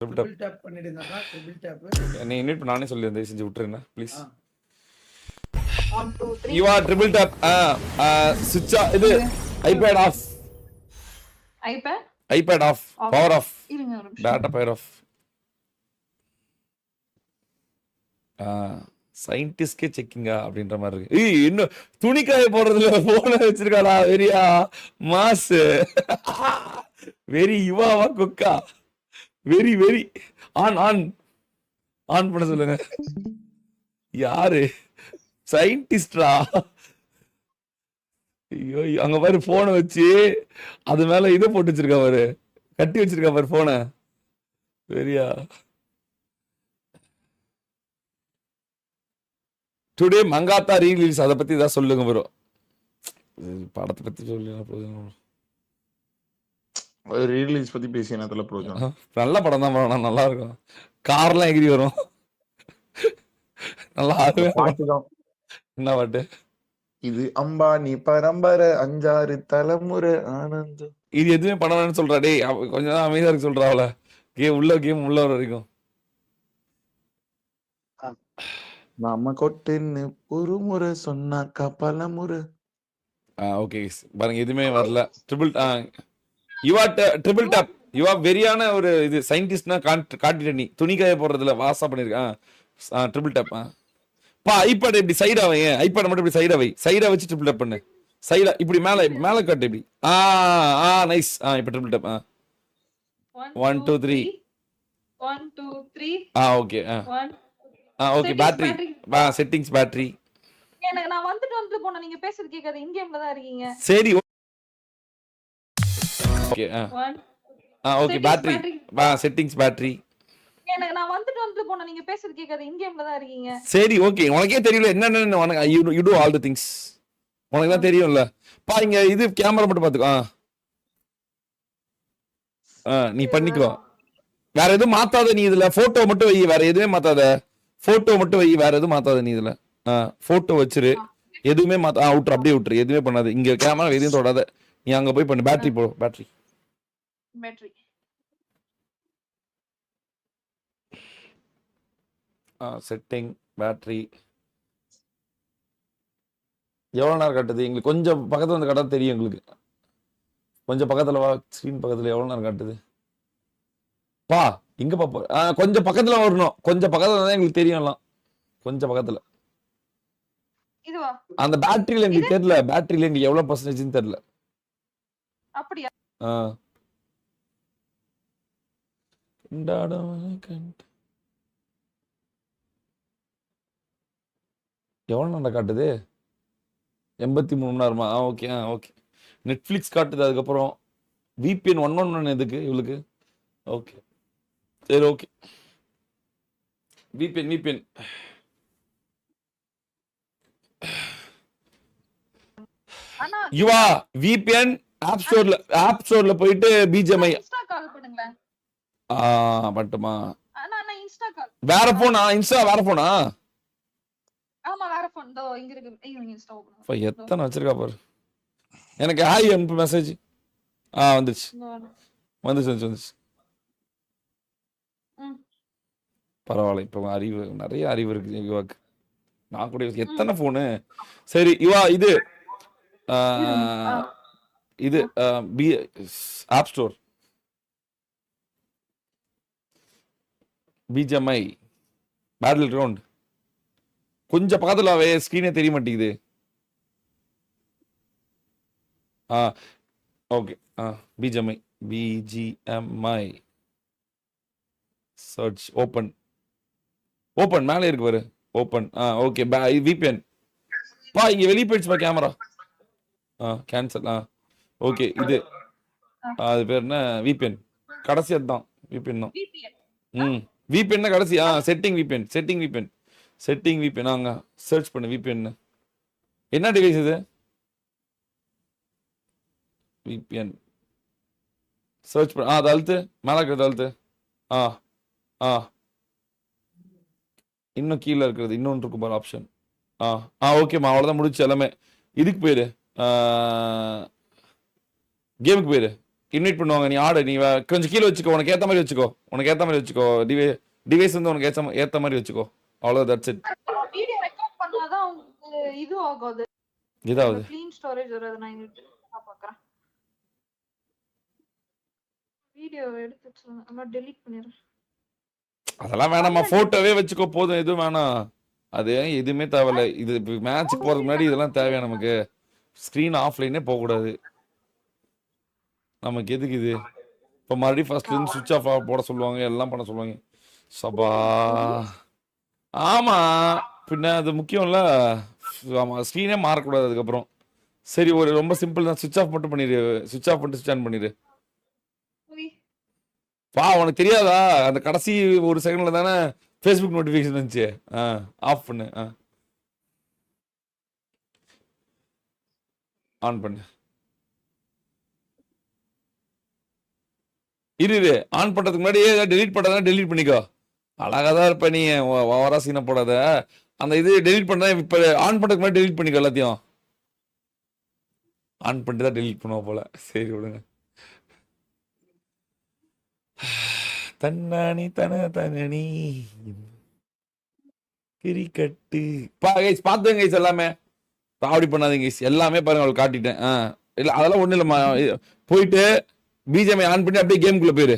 Triple tap பண்ணிடுங்கக்கா. Triple tap. என்னை invite நானே சொல்லி தயவு செஞ்சு விட்டுருங்க please. 1 2 3 you are triple tap. சுவிட்ச் இது iPad off. IPad off. Power off. இருங்க ஒரு நிமிஷம். Data power off. சயின்டிஸ்ட்கே செக்கிங்கா அப்படின்ற மாதிரி இருக்கு. இன்னும் துணிக்காய போடுறதுல போன வச்சிருக்காடா. வெறியா மாஸ். வெரி யுவாவா குக்கா. Very very on on on பண்ண சொல்லுங்க. யாரு சயின்டிஸ்டா? ஐயோ அங்க பாரு போனை வச்சு அது மேல இதை போட்டு வச்சிருக்கா பாரு, கட்டி வச்சிருக்கா பாரு போனை. வெரியா டுடே மங்காத்தா ரீலீஸ், அதை பத்தி ஏதாவது சொல்லுங்க ப்ரோ. படத்தை பத்தி சொல்லுங்க. ரீலீஸ் பத்தி பேசி என்னத்துல ப்ரோஜனம்? நல்ல படம் தான் ப்ரோ, நல்லா இருக்கும். கார்லாம் எகிரி வரும். நல்லா பாட்டுதான். என்ன பாட்டு இது? அம்பானி பரம்பரை 5 6 தலைமுறை ஆனந்தம். இது எதுவுமே பண்ணணும்னு சொல்றா. டேய் கொஞ்சம் தான் அமைதியா இருக்கு சொல்றா. அவள கேம் உள்ள வர வரைக்கும் நாம கொட்டுன்னு ஒரு முறை சொன்னாக்கா பல முறை. ஓகே பாருங்க எதுவுமே வரல. ட்ரிபிள் யுவா ட்ரிபிள் டேப். யுவா வெரியான ஒரு இது சயின்டிஸ்ட்னா காட்டிட்ட நீ. துணிக்காய போடுறதுல வாசா பண்ணிருக்கேன். Triple tape. பா ஐபேட் இப்படி சைடா வை. ஐபேட் மட்டும் இப்படி சைடா வை. சைடா வச்சு ட்ரிபிள் டேப் பண்ணு. சைடா இப்படி மேல காட்டு இப்படி. நைஸ். இப்போ triple tape. 1 2 3 1 2 3 okay. 1 okay battery. Settings battery. எனக்கு நான் வந்துட்டு போனா நீங்க பேசுறது கேட்காது. இன் கேம்ல தான் இருக்கீங்க. சரி okay. 1 okay battery. Settings battery. எனக்கு நான் வந்துட்டு போனா நீங்க பேசுறது கேட்காது. இன் கேம்ல தான் இருக்கீங்க. சரி ஓகே. உனக்கே தெரியல என்னன்னு. உனக்கு you to all the things. உனக்கு தான் தெரியும்ல. பா இங்க இது கேமரா மட்டும் பாத்துக்கோ. நீ பண்ணிக்கோ. வேற எதுவும் மாத்தாத நீ. இதுல போட்டோ மட்டும் வை. வேற எதுவுமே மாத்தாத. போட்டோ மட்டும் வை. வேற எதுவும் மாத்தாத நீ. இதுல போட்டோ வச்சிரு. எதுவுமே விட்டுரு. அப்படியே விட்டுரு. எதுவுமே பண்ணாது. இங்க கேமரா எதுவும் தொடாத. நீ அங்க போய் பண்ணு. பேட்டரி போ. Battery setting battery. எவ்வளவு நேரம் காட்டுது எங்களுக்கு? கொஞ்சம் பக்கத்துல வந்து காட்டா தெரியும் எங்களுக்கு. கொஞ்சம் பக்கத்துல வா. ஸ்கிரீன் பக்கத்துல எவ்வளவு நேரம் காட்டுது பா. இங்க பாப்போம். கொஞ்சம் பக்கத்துல வரணும். கொஞ்சம் பக்கத்துல தான் எங்களுக்கு தெரியும்லாம். கொஞ்சம் பக்கத்துல. இதுவா? அந்த பேட்டரியில எங்களுக்கு தெரியல. பேட்டரியில எங்களுக்கு எவ்வளவு பர்சன்டேஜ்னு தெரியல. அப்படியா? எவ்வளவு நேரம் காட்டுது? 83 மணி நேரமா? ஓகே. ஓகே நெட்ஃபிளிக்ஸ் காட்டுது. அதுக்கப்புறம் விபிஎன் 111 எதுக்கு இவளுக்கு? ஓகே சரி ஓகே. விபிஎன் யுவா விபிஎன் ஆப் ஸ்டோர்ல போயிட்டு பிஜிஎம்ஐ இன்ஸ்டா கால் பண்ணுங்க. பட்டுமா? நான் இன்ஸ்டா கால். வேற போனா? இன்ஸ்டா வேற போனா? ஆமா வேற போன். தோ இங்க இருக்கு. Insta open. பா எத்தனை வச்சிருக்கா பாரு. எனக்கு ஹாய் அனுப்பு மெசேஜ். வந்துச்சு. பரவாயில்ல. இப்போ அறிவு நிறைய அறிவு இருக்கு யுவாக்கு. நான் கூட எத்தனை போனு. சரி யுவா இது app store BGMI battleground. கொஞ்சம் பக்கத்துல ஸ்கிரீனே தெரிய மாட்டேங்குது. ஓகே. பிஜிஎம்ஐ சர்ச் ஓபன் மேலே இருக்கு பாரு. ஓபன். Okay VPN. பா இங்க வெளிய போயிடுச்சு பா கேமரா. கேன்சல். ஓகே இது அது பேர் என்ன? விபிஎன். கடைசி அதுதான் விபிஎன் தான். விபிஎன் தான் கடைசி. Setting VPN. அங்க சர்ச் பண்ணு விபிஎன். என்ன டிவைஸ் இது? விபிஎன் சர்ச் பண்ணு. அது அழுத்து. மேலே இருக்கிறது அழுத்து. இன்னும் கீழே இருக்கிறது இன்னொன்று இருக்கும் பாரு ஆப்ஷன். ஓகேம்மா அவ்வளோதான் முடிச்சு எல்லாமே. இதுக்கு போயிரு. கேமுக்கு போயிரு. இன்வைட் பண்ணுவாங்க, நீ ஆடு, நீ கொஞ்சம் கீழே வச்சுக்கோ, உனக்கு ஏற்ற மாதிரி வச்சுக்கோ, உனக்கு ஏற்ற மாதிரி வச்சுக்கோ, டிவைஸ் வந்து உனக்கு ஏற்ற மாதிரி வச்சுக்கோ, அவ்வளோ, தட்ஸ் இட். வீடியோ ரெக்கார்ட் பண்ணாதான் உங்களுக்கு இது ஆகாது, இதாவது க்ளீன் ஸ்டோரேஜ் வராது. நான் இங்க பார்க்கறேன், வீடியோ எடுத்து நான் டெலீட் பண்ணிடுறேன். அதெல்லாம் வேணாமா, போட்டோவே வச்சுக்கோ போதும், எதுவும் வேணாம், அது எதுவுமே தேவையில்ல. இது மேட்ச்சுக்கு போறதுக்கு முன்னாடி இதெல்லாம் தேவையா நமக்கு? ஸ்க்ரீன் ஆஃப்லைனே போகக்கூடாது நமக்கு, எதுக்கு இது? இப்போ மறுபடியும் ஃபர்ஸ்ட்லேருந்து சுவிட்ச் ஆஃப் போட சொல்லுவாங்க, எல்லாம் பண்ண சொல்லுவாங்க. சபா, ஆமா, பின்ன அது முக்கியம்ல. ஆமா, ஸ்க்ரீனே மாறக்கூடாது அதுக்கப்புறம். சரி, ஒரு ரொம்ப சிம்பிள் தான், சுவிட்ச் ஆஃப் மட்டும் பண்ணிடு, சுவிட்ச் ஆஃப் பண்ணிட்டு ஸ்விட்ச் ஆன் பண்ணிடு. பா, உனக்கு தெரியாதா? அந்த கடைசி ஒரு செகண்ட்ல தானே ஃபேஸ்புக் நோட்டிஃபிகேஷன் வந்துச்சு. ஆஃப் பண்ணு, ஆன் பண்ணு. இரு, ஆன் பண்றதுக்கு முன்னாடி டெலீட் பண்ணாதான் டெலீட் பண்ணிக்கோ. அழகா தான் இருப்ப நீ, ஓவரா சீனை போடாத. அந்த இது டெலீட் பண்ணா இப்ப ஆன் பண்றதுக்கு முன்னாடி டெலீட் பண்ணிக்கோ எல்லாத்தையும். ஆன் பண்ணிட்டு தான் டெலீட் பண்ணுவோம் போல. சரி விடுங்க. தன்னானி தனி கிரிக்கெட்டு பா கைஸ், பாத்துங்க கைஸ், எல்லாமே ராவடி பண்ணாதீங்க கைஸ், எல்லாமே பாருங்க, அவளுக்கு காட்டிட்டேன். இல்ல அதெல்லாம் ஒண்ணு இல்லம்மா, போயிட்டு பிஜிஎம் ஆன் பண்ணி அப்படியே கேம்குள்ள போயிரு.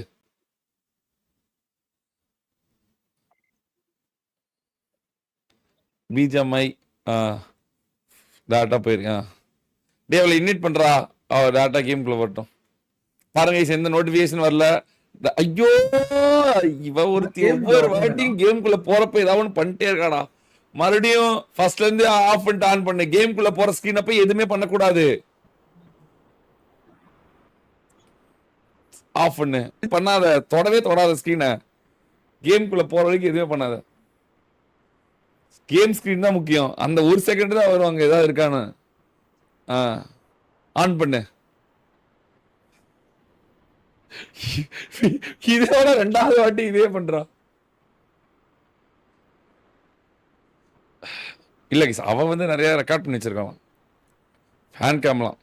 பிஜிஎம்ஐ டேட்டா போயிரு. டே, அவளை இன்வைட் பண்றா, அவ டேட்டா கேம்குள்ள வரட்டும். பாருங்க கைஸ், எந்த நோட்டிபிகேஷன் வரல. ஐயோ, இவ ஒருத்தி ஒவ்வொரு வாட்டியும் கேம்குள்ள போறப்ப ஏதாவது ஒன்று பண்ணிட்டே இருக்காடா. மறுபடியும் ஃபர்ஸ்ட்ல இருந்து ஆஃப் பண்ணிட்டு ஆன் பண்ணு. கேம்குள்ள போற ஸ்கிரீன் அப்ப எதுவுமே பண்ணக்கூடாது, ஆஃப் பண்ணு. பண்ணாத, தொடாத ஸ்கிரீனை. கேம்குள்ள போற வரைக்கும் எதுவுமே பண்ணாத. கேம் ஸ்கிரீன் தான் முக்கியம். அந்த ஒரு செகண்ட் தான் வருவாங்க, ஏதாவது இருக்கான்னு. ஆன் பண்ணு. இதோட ரெண்டாவது வாட்டி இதே பண்றா. இல்ல கிஸ், அவன் வந்து நிறைய ரெக்கார்ட் பண்ணி வச்சிருக்கான், ஹேண்ட் கேம்லாம்.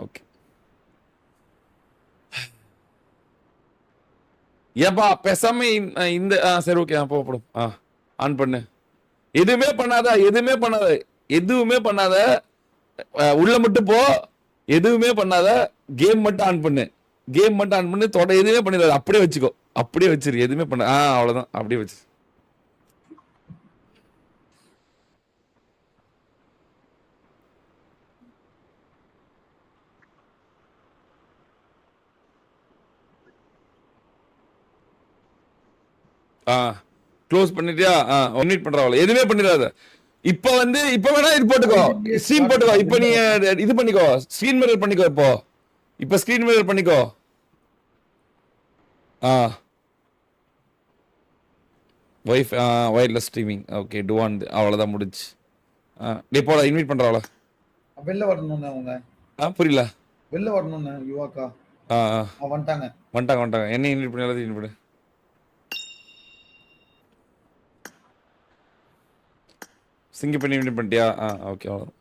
ஓகே. ஏப்பா பேசாம இந்த சரி ஓகே, போகப்படும். ஆன் பண்ணு. எதுவுமே பண்ணாத, உள்ள மட்டும் போ, எதுவுமே பண்ணாத, கேம் மட்டும் ஆன் பண்ணு. எதுவுமே பண்ணிடாத, அப்படியே வச்சுக்கோ, அப்படியே வச்சிரு, எதுவுமே பண்ண. அவ்வளவுதான், அப்படியே வச்சு. க்ளோஸ் பண்ணிட்டியா? ஒன்னிட் பண்றவள எதுவுமே பண்ணிடாத. இப்ப வேணா இது போட்டுக்கோ, ஸ்ட்ரீம் போட்டுக்கோ. இப்ப நீ இது பண்ணிக்கோ, ஸ்கிரீன் மிரர் பண்ணிக்கோ. இப்ப ஸ்கிரீன் மிரர் பண்ணிக்கோ. Wireless streaming. Okay, to on. அவ்வளவுதான், முடிஞ்சு. டே போட, இன்வைட் பண்றவள. வெளில வரணும்னு அவங்க. புரியல. வெளில வரணும்னு யுவாக்கா. வந்துட்டாங்க. என்ன இன்வைட் பண்ணி எல்லாத்தையும் இன்வைட் பண்ணு. சிங்கி பண்ணி இன்வைட் பண்ணிட்டியா? ஓகே, அவ்வளவுதான்.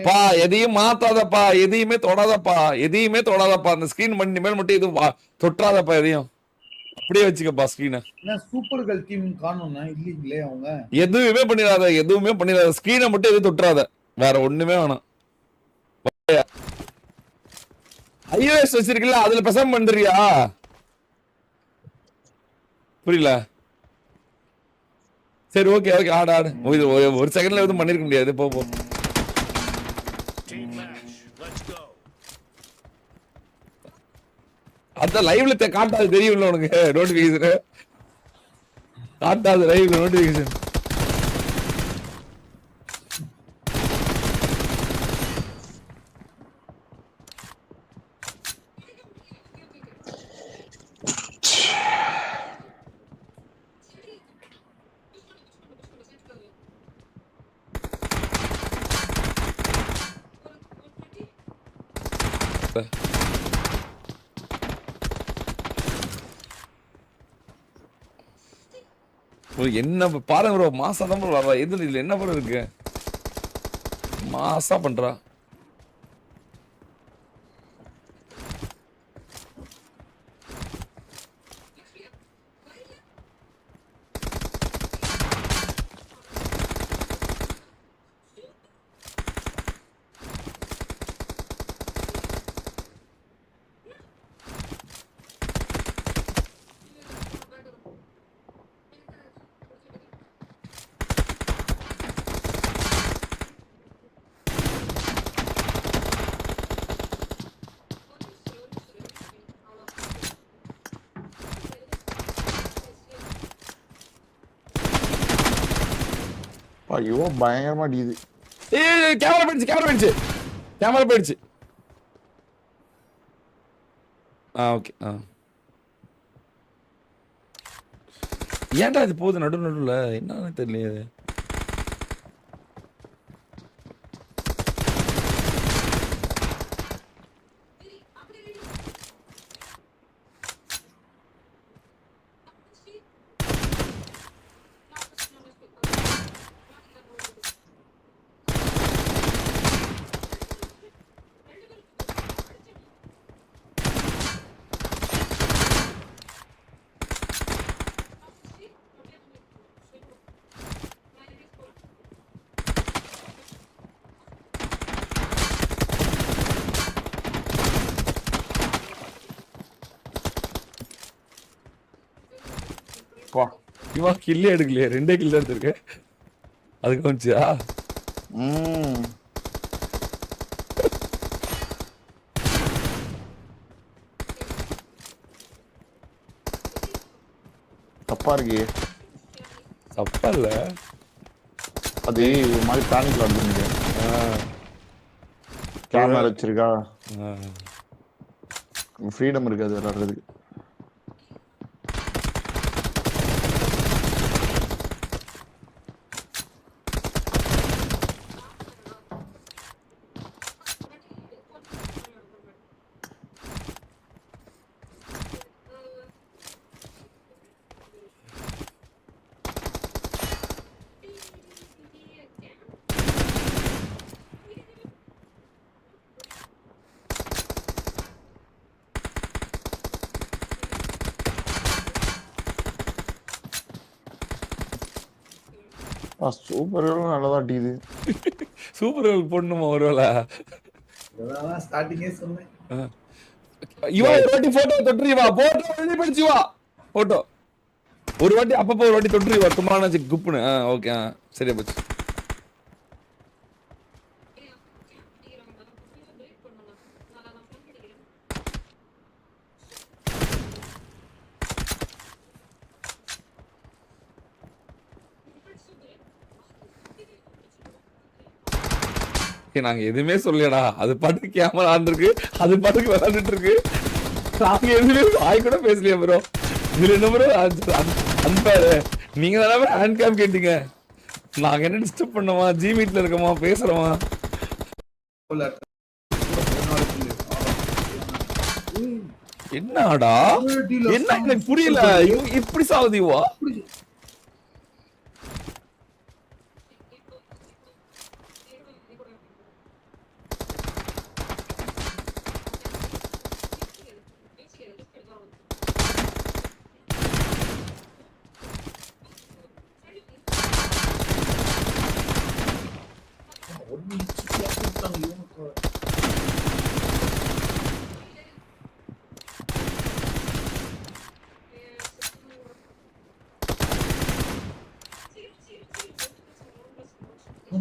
பா, எதையும் மாத்தாதப்பா, எதையுமே தொடாதப்பா. அந்த ஸ்கிரீன் பண்ணி மேல் மட்டும் எதுவும் தொட்டாதப்பா, எதையும் அப்படியே வச்சுக்கப்பா ஸ்கிரீனை. சூப்பர் கேர்ள் டீம் காணோம்னா இல்லீங்களே அவங்க. எதுவுமே பண்ணிடாத, ஸ்கிரீனை மட்டும் எதுவும் தொட்டாத, வேற ஒண்ணுமே வேணாம். iOS வச்சிருக்கல, அதுல பேசாம பண்றியா? புரியல. சரி ஓகே, ஆடு. ஒரு செகண்ட்ல எதுவும் பண்ணிருக்க முடியாது. போ. அந்த லைவ்ல காட்டாது, தெரியும்ல உனக்கு நோட்டிபிகேஷன் காட்டாது, லைவ்ல நோட்டிபிகேஷன். என்ன பாருங்க ப்ரோ, மாசம் தான் ப்ரோ வர்றா. இதுல என்ன ப்ரோ இருக்கு? மாசா பண்றா. ஐயோ பயங்கரமா அடிக்குது. ஏய் கேமரா போயிடுச்சு. ஓகே. ஏன்டா இது போகுது நடுவுல என்னன்னு தெரியலையே. வா. இவன் கில்லே எடுக்கலையே, 2 கில் எடுத்திருக்கு. அதுக்கு வந்துச்சா? தப்பா இருக்கு. தப்பா இல்ல, அது ஒரு மாதிரி பேனிக்ல வந்து கேமரா வச்சிருக்கா, ஃப்ரீடம் இருக்காது விளையாடுறதுக்கு. சூப்பர் நல்லதா அடிக்குது. சூப்பர் போடணுமா ஒருவேளை? ஸ்டார்டிங்கே சொன்னேன். இவா ஒரு வாட்டி போட்டோ தொட்டுருவா, போட்டோ வெளியே படிச்சு வா, போட்டோ ஒரு வாட்டி அப்பப்போ ஒரு வாட்டி தொட்டுருவா, சும்மா குப்புன்னு. ஓகே, சரியா போச்சு. நாங்க எதுவுமே சொல்லலடா, அது பாட்டுக்கு கேமரா ஆன் இருக்கு, அது பாட்டுக்கு விளையாண்டுட்டு இருக்கு. நாங்க எதுவுமே வாய் கூட பேசலையா ப்ரோ. இதுல என்ன ப்ரோ அன்பாரு, நீங்க தானே ஹேண்ட் கேம் கேட்டீங்க, நாங்க என்ன டிஸ்டர்ப் பண்ணோமா? ஜி மீட்ல இருக்கோமா, பேசுறோமா? என்னடா என்ன எனக்கு புரியல, இப்படி சாவுதிவா?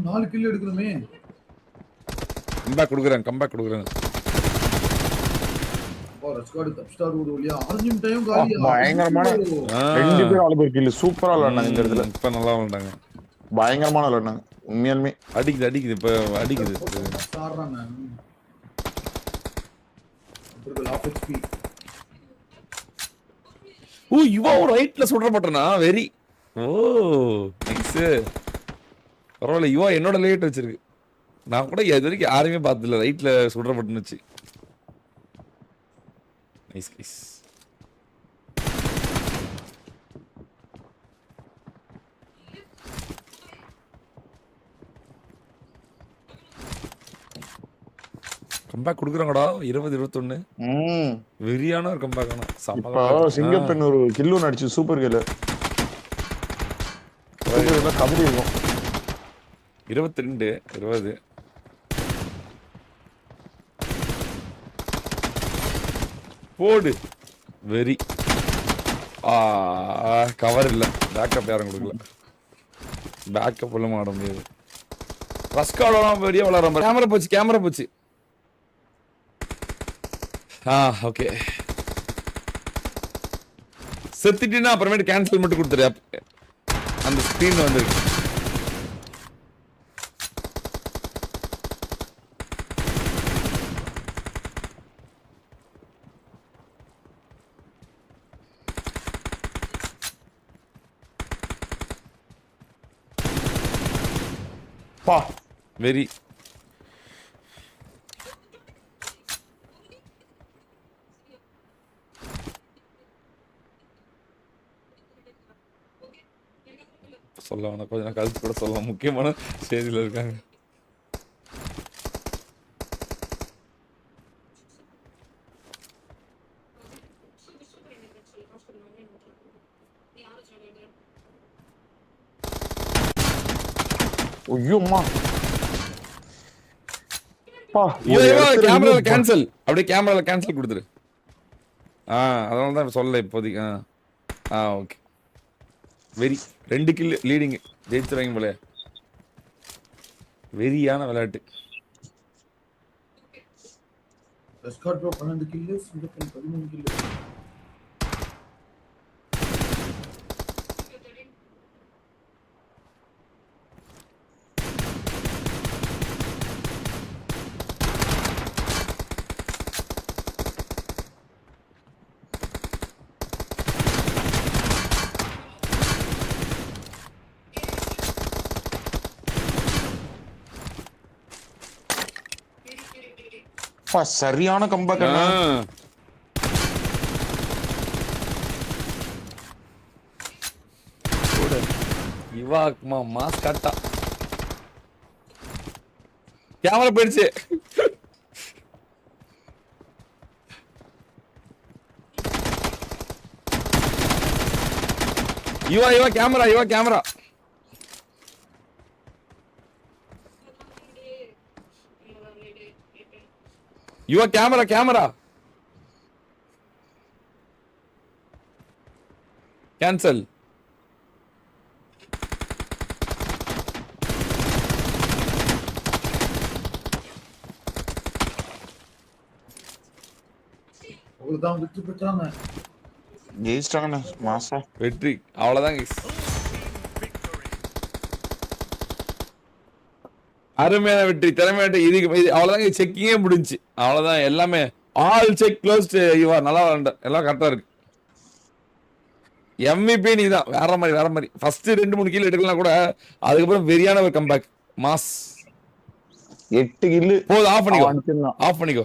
நாலு கில் எடுக்கணுமே. கம்பேக் கொடுக்குறேன். பயங்கரமான 2 பேர் 4 பேர் கில் சூப்பரா விளையாண்டாங்க இந்த இடத்துல. இப்ப நல்லா விளையாண்டாங்க, பயங்கரமான விளையாண்டாங்க உண்மையாலுமே. அடிக்குது இப்ப அடிக்குது. ஓ இவா ரைட்ல சுடுற பட்டனா வெரி. ஓ நைஸ், பரவாயில்ல. இவா என்னோட லேட் வச்சிருக்கு, நான் கூட இது வரைக்கும் யாருமே பார்த்ததில்ல ரைட்ல சுடுற பட்டன் வச்சு. நைஸ். கம்பேக் கொடுக்குறாங்கடா 20-21 ம் வெறியான ஒரு கம்பேக் ஆனா இப்போ சிங்கப்பெண் ஒரு கில்லு நடிச்சு சூப்பர் கில்லு கபடி இருக்கும் 22-20 போடு வெரி கவர் இல்ல பேக்கப் யாரும் கொடுக்கல பேக்கப் எல்லாம் ஆட முடியாது ரஸ்காலெல்லாம் பெரிய வளர கேமரா போச்சு ஓகே செத்துட்டீங்கன்னா அப்புறமேட்டு கேன்சல் மட்டும் கொடுத்துரு அந்த ஸ்க்ரீன் வந்து பா வெரி சொல்ல வேணாம் கொஞ்ச நேரம் கழிச்சு கூட சொல்லலாம் முக்கியமான ஸ்டேஜில் இருக்காங்க ஐயோம்மா பா கேமரால கேன்சல் அப்படியே கேமரால கேன்சல் கொடுத்துரு அதனால தான் சொல்ல இப்போதைக்கு ஓகே வெரி 2 கில் லீடிங் ஜெயிச்சுறாங்க போல வெறியான விளையாட்டு ரெஸ்கார்ட் 12 கில்லு சிங்கப்பெண் 13 கில்லு பா சரியான கம்பேக் அண்ணா இவாக்மா மாஸ் கட்டா கேமரா போயிடுச்சு இவா கேமரா Your camera. Cancel. அவ்வளவுதான் விட்டு பெற்றாங்க ஜெயிச்சிட்டாங்கண்ணா மாசா வெற்றி அவ்வளவுதான் guys. அருமையான வெற்றி திறமையாட்ட இதுக்கு அவ்வளவுதான் செக்கிங்கே முடிஞ்சு அவ்வளவுதான் எல்லாமே ஆல் செக் க்ளோஸ்ட் இவா நல்லா விளாண்ட எல்லாம் கரெக்டா இருக்கு MVP நீ தான் வேற மாதிரி ஃபர்ஸ்ட் 2-3 கில் எடுக்கலாம் கூட அதுக்கப்புறம் வெறியான ஒரு கம்பேக் மாஸ் 8 கில்லு போதும் ஆஃப் பண்ணிக்கோ